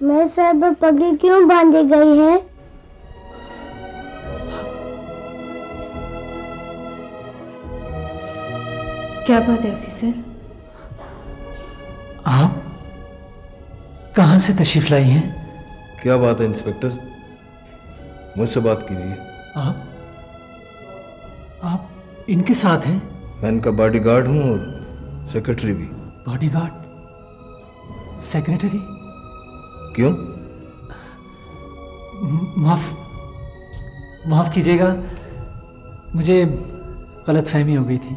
मेरे सर पर पगड़ी क्यों बांधी गई है? क्या बात है ऑफिसर? आप कहां से तशरीफ लाई हैं? क्या बात है इंस्पेक्टर, मुझसे बात कीजिए। आप इनके साथ हैं? मैं इनका बॉडीगार्ड हूं और सेक्रेटरी भी। बॉडीगार्ड? सेक्रेटरी? क्यों? माफ कीजिएगा, मुझे गलतफहमी हो गई थी।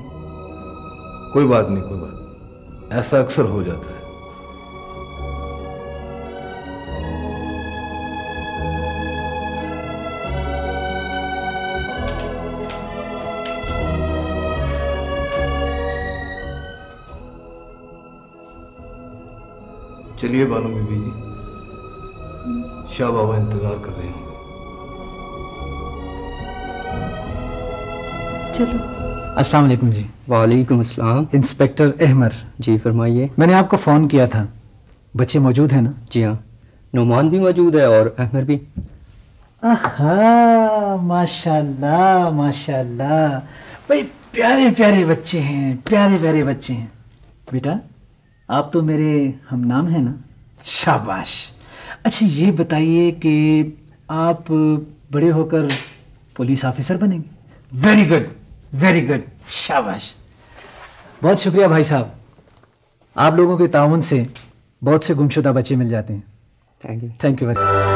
कोई बात नहीं, कोई बात, ऐसा अक्सर हो जाता है। चलिए बानो बीबी जी, शाह बाबा इंतजार कर रहे होंगे। चलो। अस्सलाम वालेकुम जी। वालेकुम अस्सलाम। इंस्पेक्टर अहमर। जी फरमाइए। मैंने आपको फ़ोन किया था, बच्चे मौजूद हैं ना? जी हाँ, नुमान भी मौजूद है और अहमर भी। आहा, माशाल्लाह माशाल्लाह, भाई प्यारे प्यारे बच्चे हैं, प्यारे प्यारे बच्चे हैं। बेटा आप तो मेरे हम नाम हैं ना? शाबाश। अच्छा ये बताइए कि आप बड़े होकर पुलिस ऑफिसर बनेंगे? वेरी गुड, वेरी गुड, शाबाश। बहुत शुक्रिया भाई साहब, आप लोगों के ताउन से बहुत से गुमशुदा बच्चे मिल जाते हैं। Thank you. Thank you very much.